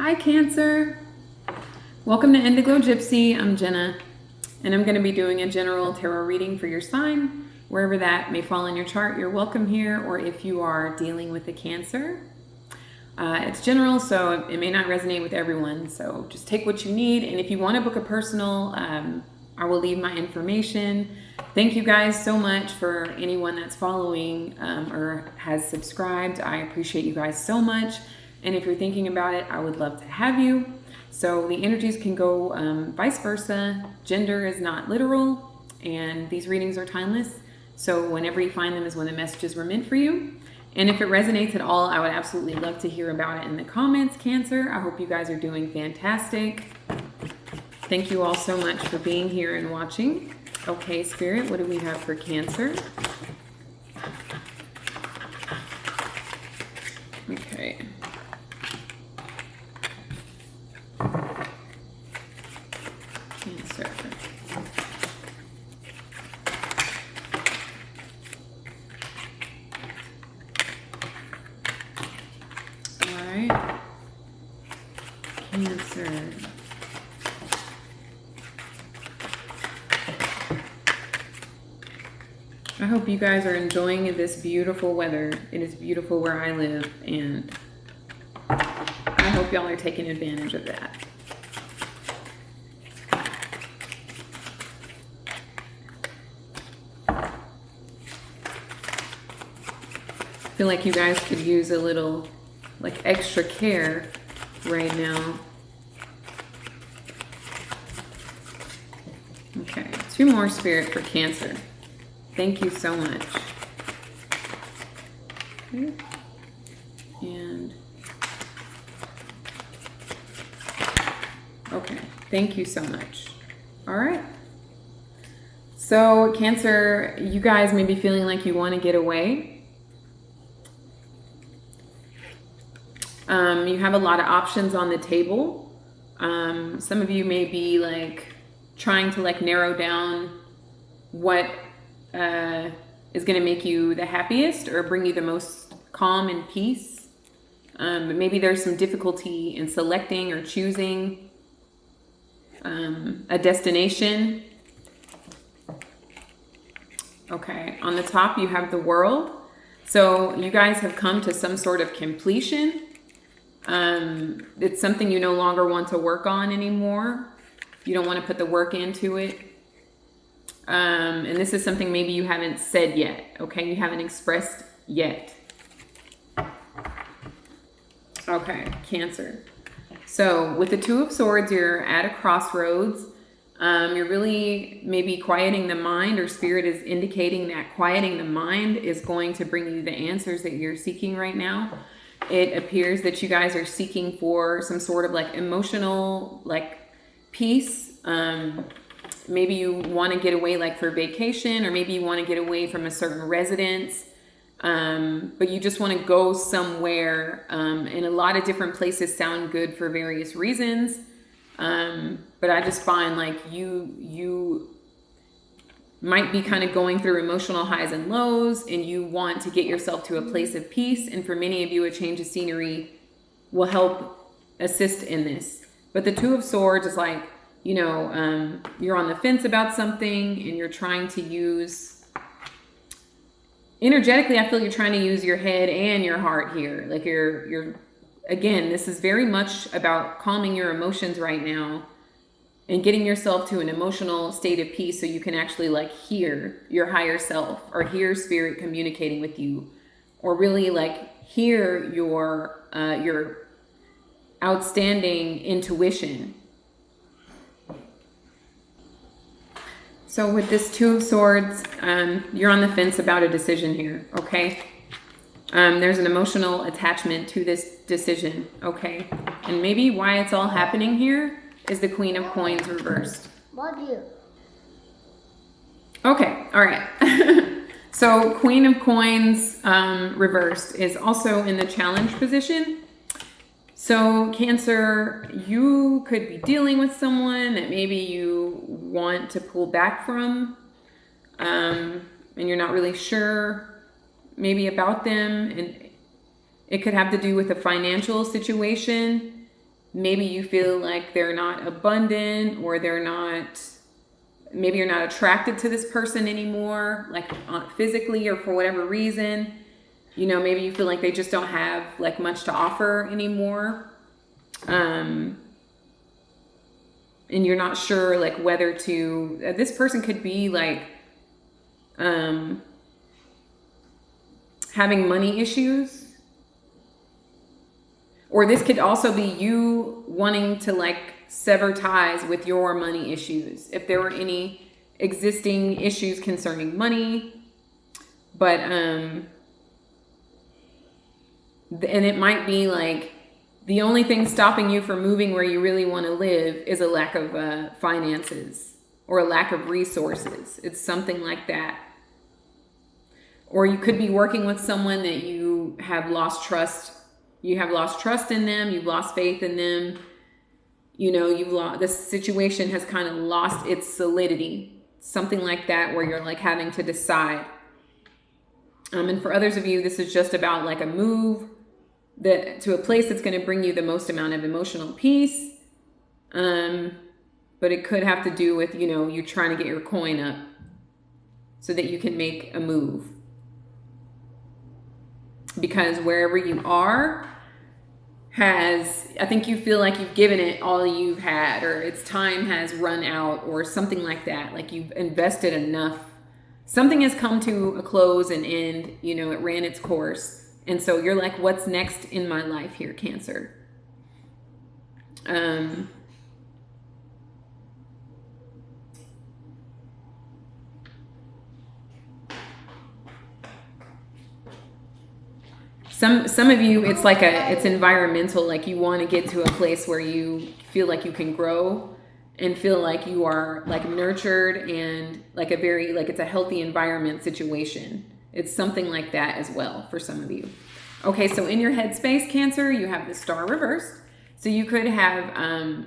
Hi Cancer, welcome to Indiglojypsy. I'm Jenna, and I'm going to be doing a general tarot reading for your sign. Wherever that may fall in your chart, you're welcome here, or if you are dealing with a Cancer. It's general, so it may not resonate with everyone, so just take what you need, and if you want to book a personal, I will leave my information. Thank you guys so much for anyone that's following or has subscribed. I appreciate you guys so much. And if you're thinking about it, I would love to have you. So the energies can go vice versa. Gender is not literal, and these readings are timeless. So whenever you find them is when the messages were meant for you. And if it resonates at all, I would absolutely love to hear about it in the comments, Cancer. I hope you guys are doing fantastic. Thank you all so much for being here and watching. Okay, Spirit, what do we have for Cancer? Okay. Cancer. All right. Cancer. I hope you guys are enjoying this beautiful weather. It is beautiful where I live, and I hope y'all are taking advantage of that. I feel like you guys could use a little, like, extra care right now. Okay, 2 more, Spirit, for Cancer. Thank you so much. Okay. And okay, thank you so much. All right. So Cancer, you guys may be feeling like you want to get away. You have a lot of options on the table. Some of you may be like trying to like narrow down what is going to make you the happiest or bring you the most calm and peace. But maybe there's some difficulty in selecting or choosing a destination. Okay, on the top you have the World. So you guys have come to some sort of completion. It's something you no longer want to work on anymore. You don't want to put the work into it. And this is something maybe you haven't said yet, okay? You haven't expressed yet. Okay, Cancer. So with the 2 of Swords, you're at a crossroads. You're really maybe quieting the mind, or Spirit is indicating that quieting the mind is going to bring you the answers that you're seeking right now. It appears that you guys are seeking for some sort of like emotional like peace. Maybe you want to get away like for vacation, or maybe you want to get away from a certain residence. But you just want to go somewhere, and a lot of different places sound good for various reasons. But I just find like you might be kind of going through emotional highs and lows, and you want to get yourself to a place of peace. And for many of you, a change of scenery will help assist in this. But the 2 of Swords is like, you know, you're on the fence about something, and you're trying to use, energetically, I feel you're trying to use your head and your heart here. Like you're again, this is very much about calming your emotions right now and getting yourself to an emotional state of peace so you can actually like hear your higher self, or hear Spirit communicating with you, or really like hear your outstanding intuition. So with this 2 of Swords, you're on the fence about a decision here, okay? There's an emotional attachment to this decision, okay? And maybe why it's all happening here is the Queen of Coins reversed. Okay, all right. So Queen of Coins reversed is also in the challenge position. So Cancer, you could be dealing with someone that maybe you want to pull back from, and you're not really sure maybe about them, and it could have to do with a financial situation. Maybe you feel like they're not abundant, or maybe you're not attracted to this person anymore, like physically or for whatever reason. You know, maybe you feel like they just don't have like much to offer anymore. And you're not sure like whether to, this person could be like, having money issues. Or this could also be you wanting to like sever ties with your money issues, if there were any existing issues concerning money. But and it might be like the only thing stopping you from moving where you really want to live is a lack of finances or a lack of resources. It's something like that. Or you could be working with someone that you have lost trust. You have lost trust in them. You've lost faith in them. You know, this situation has kind of lost its solidity. Something like that, where you're like having to decide. And for others of you, this is just about like a move to a place that's going to bring you the most amount of emotional peace. But it could have to do with, you know, you trying to get your coin up so that you can make a move. Because wherever you are I think you feel like you've given it all you've had, or its time has run out, or something like that. Like you've invested enough. Something has come to a close and end, you know, it ran its course. And so you're like, what's next in my life here, Cancer? Some of you, it's like it's environmental, like you want to get to a place where you feel like you can grow and feel like you are like nurtured and like it's a healthy environment situation. It's something like that as well for some of you. Okay, so in your headspace, Cancer, you have the star reversed. So you could have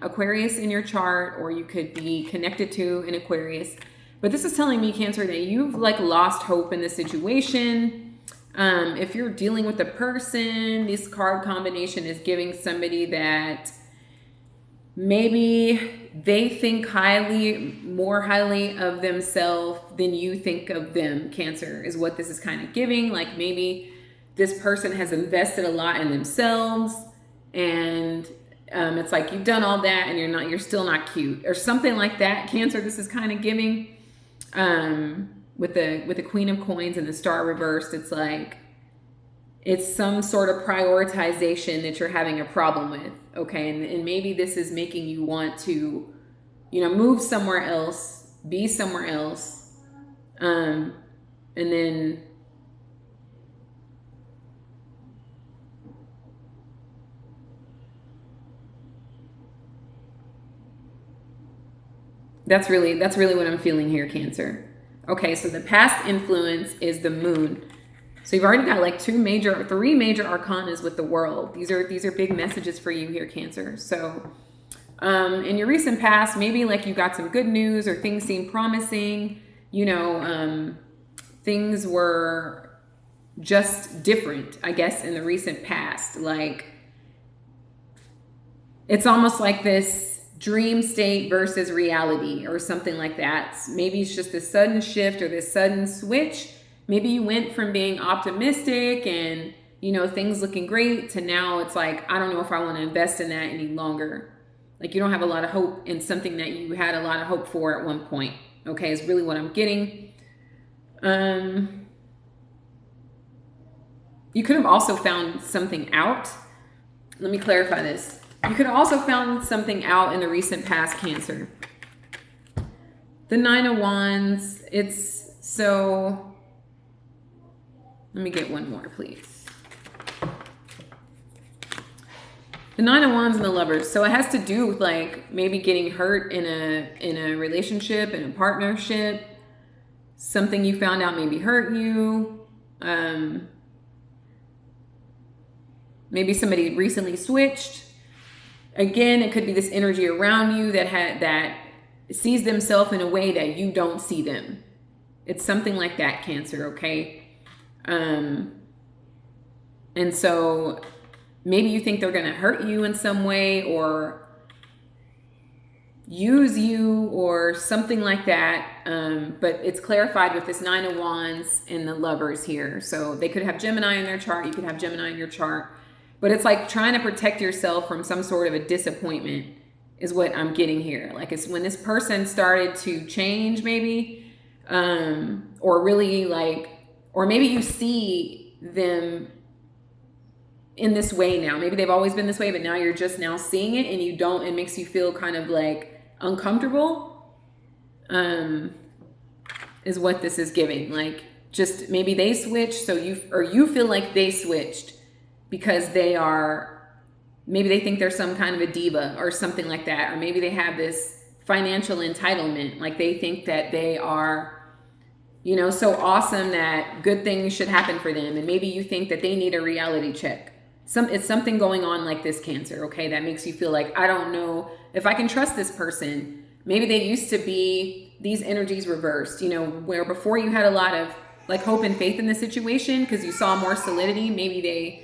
Aquarius in your chart, or you could be connected to an Aquarius. But this is telling me, Cancer, that you've like lost hope in the situation. If you're dealing with a person, this card combination is giving somebody that maybe they think more highly of themselves than you think of them, Cancer, is what this is kind of giving. Like maybe this person has invested a lot in themselves, and it's like you've done all that and you're still not cute, or something like that, Cancer. This is kind of giving. With the Queen of Coins and the star reversed, it's like it's some sort of prioritization that you're having a problem with, okay? And maybe this is making you want to, you know, move somewhere else, be somewhere else, and then that's really what I'm feeling here, Cancer. Okay, so the past influence is the moon. So you've already got like three major arcanas with the world. These are big messages for you here, Cancer. So in your recent past, maybe like you got some good news, or things seem promising. You know, things were just different, I guess, in the recent past. Like it's almost like this dream state versus reality, or something like that. Maybe it's just this sudden shift or this sudden switch. Maybe you went from being optimistic and, you know, things looking great, to now it's like, I don't know if I want to invest in that any longer. Like you don't have a lot of hope in something that you had a lot of hope for at one point. Okay, is really what I'm getting. You could have also found something out. Let me clarify this. You could have also found something out in the recent past, Cancer. The Nine of Wands, it's so... Let me get one more, please. The Nine of Wands and the Lovers. So it has to do with like maybe getting hurt in a relationship, in a partnership. Something you found out maybe hurt you. Maybe somebody recently switched. Again, it could be this energy around you that sees themselves in a way that you don't see them. It's something like that, Cancer, okay? And so maybe you think they're going to hurt you in some way or use you or something like that. But it's clarified with this 9 of Wands and the Lovers here. So they could have Gemini in their chart. You could have Gemini in your chart. But it's like trying to protect yourself from some sort of a disappointment is what I'm getting here. Like it's when this person started to change maybe, or really like, or maybe you see them in this way now. Maybe they've always been this way, but now you're just now seeing it and you don't, it makes you feel kind of like uncomfortable, is what this is giving. Like just maybe they switched, so you feel like they switched because they are, maybe they think they're some kind of a diva or something like that. Or maybe they have this financial entitlement. Like they think that they are, you know, so awesome that good things should happen for them. And maybe you think that they need a reality check. It's something going on like this, Cancer, okay? That makes you feel like, I don't know if I can trust this person. Maybe they used to be these energies reversed, you know, where before you had a lot of like hope and faith in the situation because you saw more solidity. Maybe they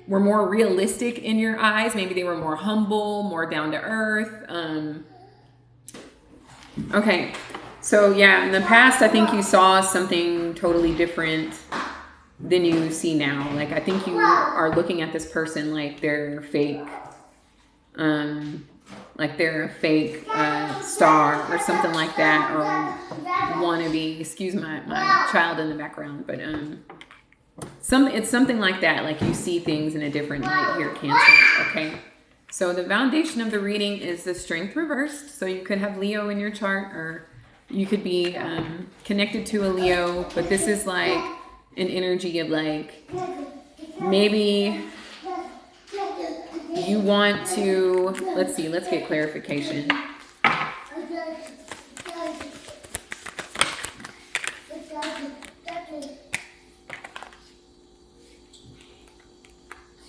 were more realistic in your eyes. Maybe they were more humble, more down to earth. Okay, so yeah, in the past, I think you saw something totally different than you see now. Like, I think you are looking at this person like they're fake, like they're a fake star or something like that, or wannabe. Excuse my child in the background, but it's something like that. Like you see things in a different light here, Cancer. Okay, so the foundation of the reading is the Strength reversed. So you could have Leo in your chart, or you could be connected to a Leo, but this is like an energy of like, maybe you want to, let's see, let's get clarification.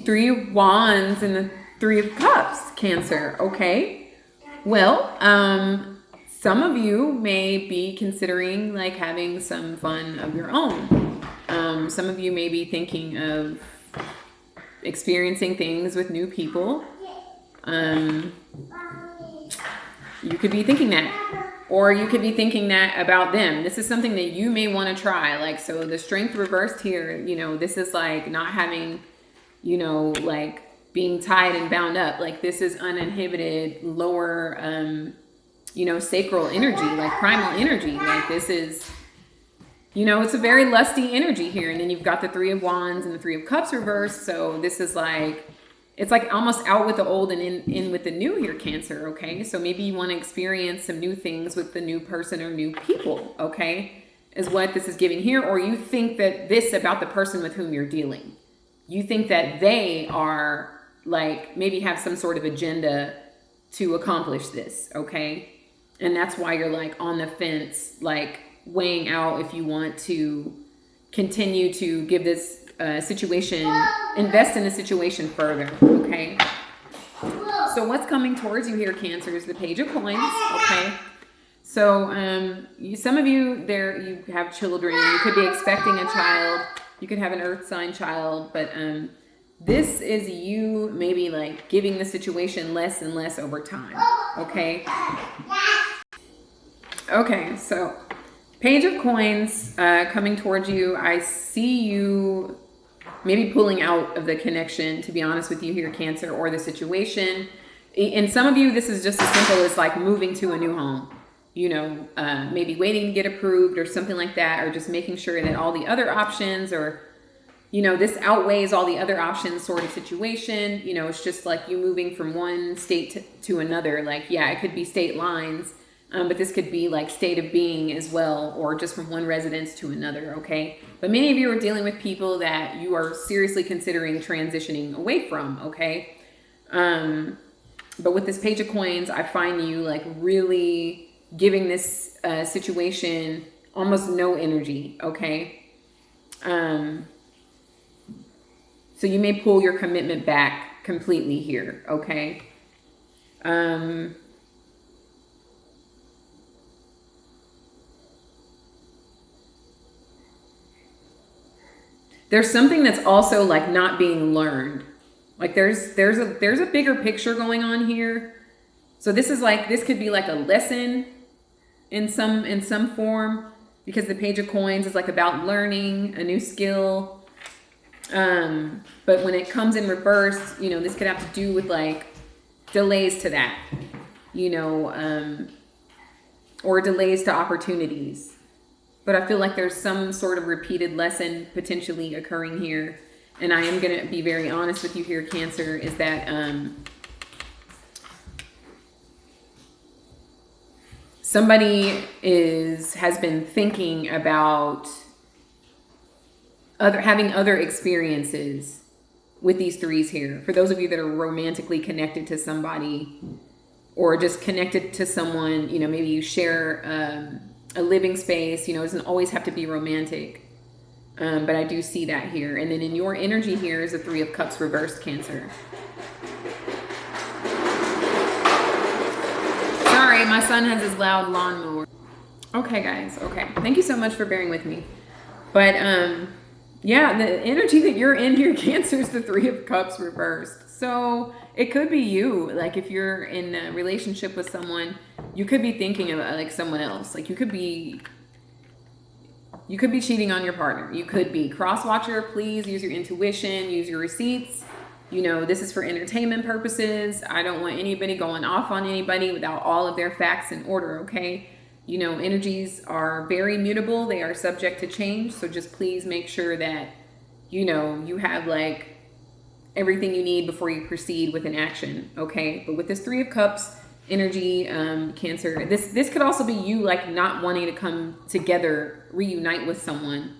Three of Wands and the Three of Cups, Cancer. Okay. Well, some of you may be considering like having some fun of your own. Some of you may be thinking of experiencing things with new people. You could be thinking that, or you could be thinking that about them. This is something that you may want to try. Like, so the Strength reversed here, you know, this is like not having, you know, like being tied and bound up. Like this is uninhibited, lower, you know, sacral energy, like primal energy. Like this is, you know, it's a very lusty energy here. And then you've got the Three of Wands and the Three of Cups reversed. So this is like, it's like almost out with the old and in with the new here, Cancer, okay? So maybe you want to experience some new things with the new person or new people, okay? Is what this is giving here. Or you think that this about the person with whom you're dealing. You think that they are like, maybe have some sort of agenda to accomplish this, okay? And that's why you're like on the fence, like weighing out if you want to continue to give this situation, invest in the situation further, okay? So what's coming towards you here, Cancer, is the Page of Coins, okay? So some of you there, you have children, you could be expecting a child, you could have an earth sign child, but this is you maybe like giving the situation less and less over time, okay? Okay, so Page of Coins coming towards you. I see you maybe pulling out of the connection, to be honest with you here, Cancer, or the situation. In some of you, this is just as simple as like moving to a new home. You know, maybe waiting to get approved or something like that, or just making sure that all the other options, or, you know, this outweighs all the other options sort of situation. You know, it's just like you moving from one state to another. Like, yeah, it could be state lines, but this could be like state of being as well, or just from one residence to another, okay? But many of you are dealing with people that you are seriously considering transitioning away from, okay? But with this Page of Coins, I find you like really giving this situation almost no energy, okay? So you may pull your commitment back completely here, okay? There's something that's also like not being learned, Like there's a bigger picture going on here. So this could be like a lesson in some form, because the Page of Coins is like about learning a new skill. But when it comes in reverse, you know, this could have to do with like delays to that, you know, or delays to opportunities. But I feel like there's some sort of repeated lesson potentially occurring here. And I am going to be very honest with you here, Cancer, is that somebody has been thinking about having other experiences with these threes here. For those of you that are romantically connected to somebody, or just connected to someone, you know, maybe you share a living space, you know, it doesn't always have to be romantic. But I do see that here. And then in your energy here is the Three of Cups reversed, Cancer. Sorry, my son has his loud lawnmower. Okay, guys. Okay. Thank you so much for bearing with me. But, yeah, the energy that you're in here, Cancer, is the Three of Cups reversed. So it could be you. Like if you're in a relationship with someone, you could be thinking about like someone else. Like you could be cheating on your partner. You could be cross-watcher. Please use your intuition, use your receipts. You know, this is for entertainment purposes. I don't want anybody going off on anybody without all of their facts in order, okay? You know, energies are very mutable. They are subject to change. So just please make sure that, you know, you have like everything you need before you proceed with an action, okay? But with this Three of Cups energy, Cancer, this could also be you like not wanting to come together, reunite with someone.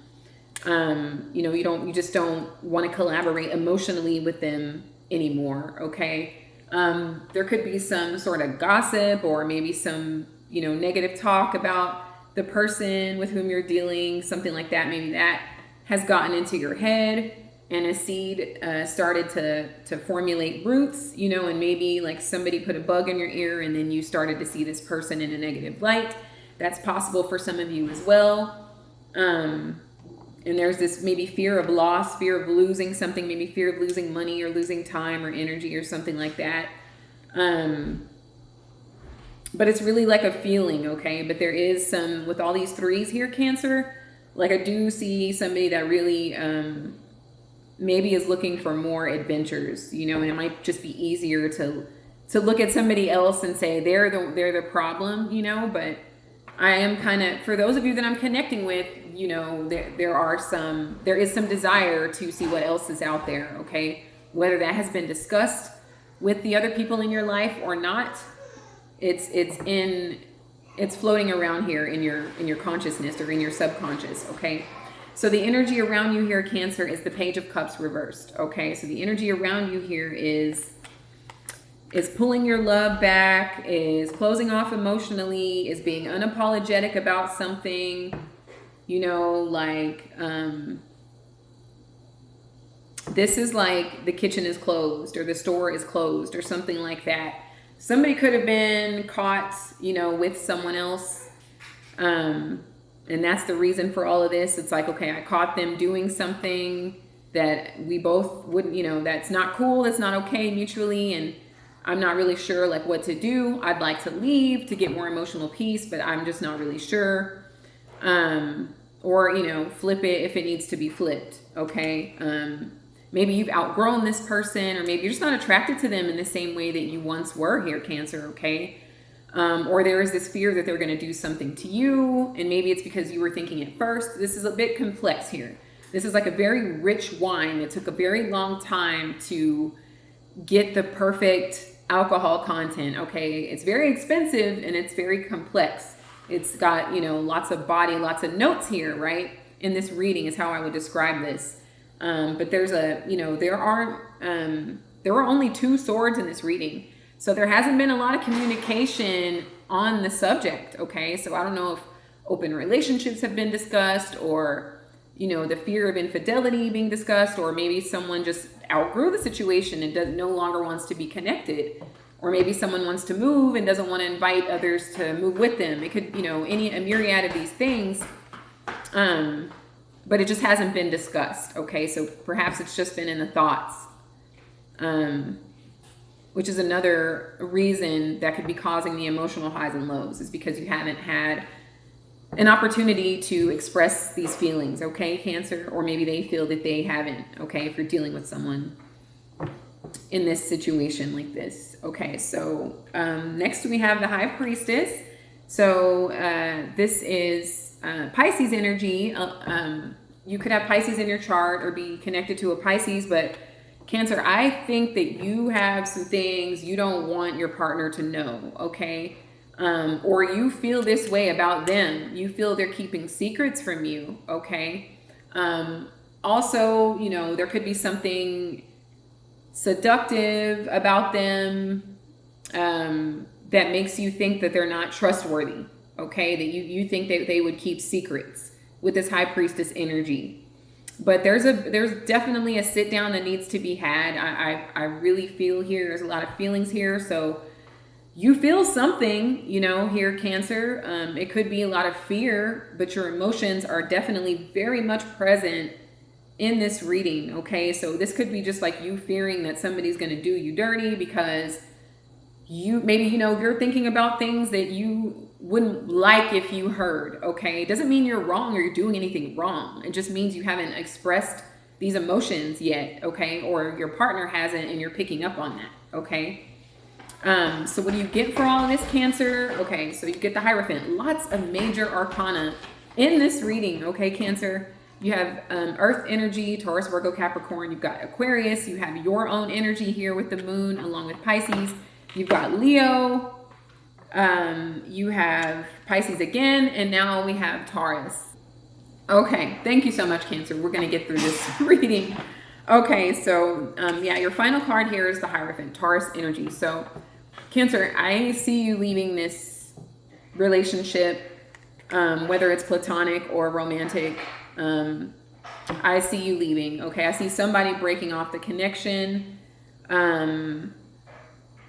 You know, you just don't want to collaborate emotionally with them anymore, okay? There could be some sort of gossip or maybe some, you know, negative talk about the person with whom you're dealing, something like that. Maybe that has gotten into your head and a seed started to formulate roots, you know, and maybe like somebody put a bug in your ear and then you started to see this person in a negative light. That's possible for some of you as well. And there's this maybe fear of loss, fear of losing something, maybe fear of losing money or losing time or energy or something like that. But it's really like a feeling, okay? But there is some, with all these threes here, Cancer, like I do see somebody that really maybe is looking for more adventures, you know, and it might just be easier to look at somebody else and say they're the problem, you know, but I am kind of, for those of you that I'm connecting with, you know, there is some desire to see what else is out there, okay? Whether that has been discussed with the other people in your life or not, it's floating around here in your consciousness or in your subconscious, okay? So the energy around you here, Cancer, is the Page of Cups reversed, okay? So the energy around you here is pulling your love back, is closing off emotionally, is being unapologetic about something, you know, like, this is like the kitchen is closed or the store is closed or something like that. Somebody could have been caught, you know, with someone else. And that's the reason for all of this. It's like, okay, I caught them doing something that we both wouldn't, you know, that's not cool. That's not okay mutually. And I'm not really sure like what to do. I'd like to leave to get more emotional peace, but I'm just not really sure. Or, you know, flip it if it needs to be flipped. Okay. Maybe you've outgrown this person, or maybe you're just not attracted to them in the same way that you once were here, Cancer, okay? Or there is this fear that they're going to do something to you, and maybe it's because you were thinking it first. This is a bit complex here. This is like a very rich wine that took a very long time to get the perfect alcohol content, okay? It's very expensive and it's very complex. It's got, you know, lots of body, lots of notes here, right? In this reading is how I would describe this. But there's a, you know, there are only 2 swords in this reading. So there hasn't been a lot of communication on the subject, okay? So I don't know if open relationships have been discussed, or, you know, the fear of infidelity being discussed, or maybe someone just outgrew the situation and no longer wants to be connected. Or maybe someone wants to move and doesn't want to invite others to move with them. It could, you know, a myriad of these things. But it just hasn't been discussed, okay? So perhaps it's just been in the thoughts. which is another reason that could be causing the emotional highs and lows, is because you haven't had an opportunity to express these feelings, okay, Cancer? Or maybe they feel that they haven't, okay, if you're dealing with someone in this situation like this. Okay, so next we have the High Priestess. So this is Pisces energy. You could have Pisces in your chart or be connected to a Pisces, but Cancer, I think that you have some things you don't want your partner to know, okay? Or you feel this way about them. You feel they're keeping secrets from you, okay? Also, you know, there could be something seductive about them that makes you think that they're not trustworthy, okay? That you think that they would keep secrets with this High Priestess energy. But there's definitely a sit down that needs to be had. I really feel here, there's a lot of feelings here. So you feel something, you know, here, Cancer. It could be a lot of fear, but your emotions are definitely very much present in this reading, okay? So this could be just like you fearing that somebody's going to do you dirty because you, maybe, you know, you're thinking about things that you wouldn't like if you heard, okay? It doesn't mean you're wrong or you're doing anything wrong. It just means you haven't expressed these emotions yet, okay? Or your partner hasn't and you're picking up on that, okay? So what do you get for all of this, Cancer? Okay, so you get the Hierophant. Lots of major arcana in this reading, okay, Cancer? You have Earth energy, Taurus, Virgo, Capricorn. You've got Aquarius. You have your own energy here with the Moon along with Pisces. You've got Leo. You have Pisces again. And now we have Taurus. Okay, thank you so much, Cancer. We're going to get through this reading. Okay, so yeah, your final card here is the Hierophant, Taurus energy. So Cancer, I see you leaving this relationship, whether it's platonic or romantic. I see you leaving, okay? I see somebody breaking off the connection. And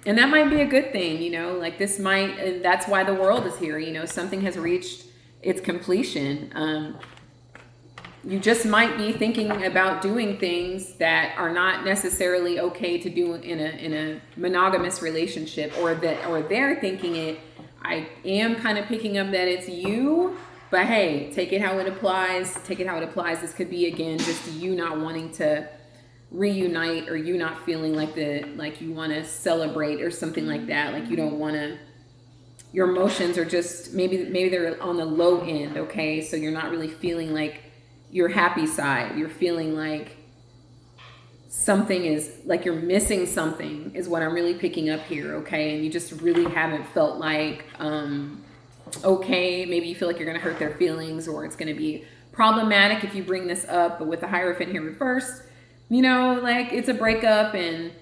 that might be a good thing, you know, like this might, and that's why the world is here, you know, something has reached its completion. You just might be thinking about doing things that are not necessarily okay to do in a monogamous relationship, or they're thinking it. I am kind of picking up that it's you, but hey, take it how it applies. Take it how it applies. This could be, again, just you not wanting to reunite, or you not feeling like you want to celebrate or something like that. Like you don't want to, your emotions are just, maybe they're on the low end, okay? So you're not really feeling like your happy side. You're feeling like something is, like you're missing something is what I'm really picking up here, okay? And you just really haven't felt like, okay, maybe you feel like you're going to hurt their feelings, or it's going to be problematic if you bring this up. But with the Hierophant here reversed, you know, like it's a breakup and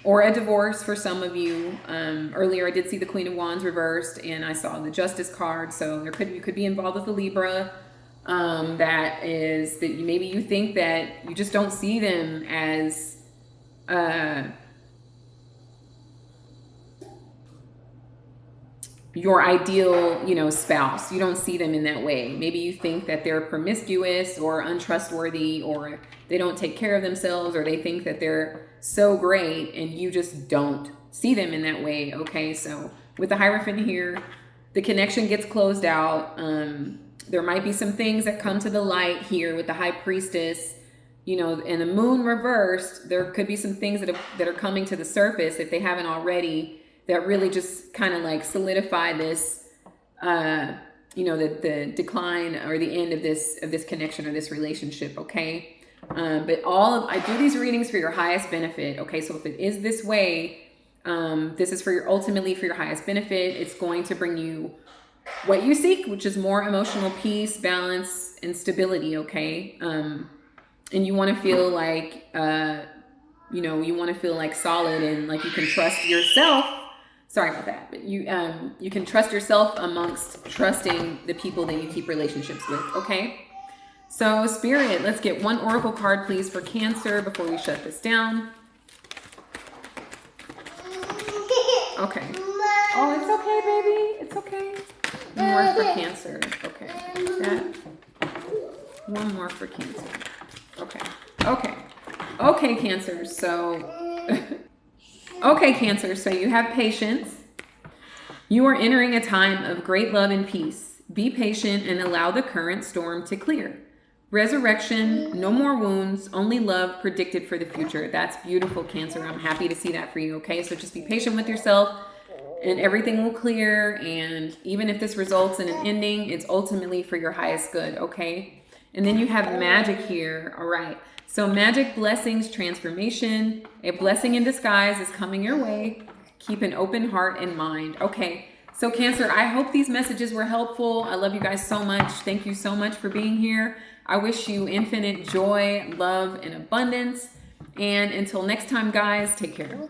or a divorce for some of you. Earlier I did see the Queen of Wands reversed, and I saw the Justice card. So you could be involved with a Libra. That is that maybe you think that you just don't see them as your ideal, you know, spouse. You don't see them in that way. Maybe you think that they're promiscuous or untrustworthy, or they don't take care of themselves, or they think that they're so great, and you just don't see them in that way, okay? So with the Hierophant here, the connection gets closed out. There might be some things that come to the light here with the High Priestess, you know, and the Moon reversed. There could be some things that are coming to the surface, if they haven't already, that really just kind of like solidify this, you know, the decline or the end of this connection or this relationship, okay? But I do these readings for your highest benefit, okay? So if it is this way, this is ultimately for your highest benefit. It's going to bring you what you seek, which is more emotional peace, balance, and stability, okay? And you want to feel like, you know, you want to feel like solid and like you can trust yourself. Sorry about that, but you can trust yourself amongst trusting the people that you keep relationships with, okay? So Spirit, let's get one Oracle card, please, for Cancer before we shut this down. Okay. Oh, it's okay, baby. It's okay. One more for Cancer. Okay. That. One more for Cancer. Okay. Okay. Okay, Cancer. So, okay, Cancer. So you have patience. You are entering a time of great love and peace. Be patient and allow the current storm to clear. Resurrection, no more wounds, only love predicted for the future. That's beautiful, Cancer. I'm happy to see that for you, okay? So just be patient with yourself and everything will clear. And even if this results in an ending, it's ultimately for your highest good, okay? And then you have magic here, all right? So magic, blessings, transformation, a blessing in disguise is coming your way. Keep an open heart and mind. Okay, so Cancer, I hope these messages were helpful. I love you guys so much. Thank you so much for being here. I wish you infinite joy, love, and abundance. And until next time, guys, take care.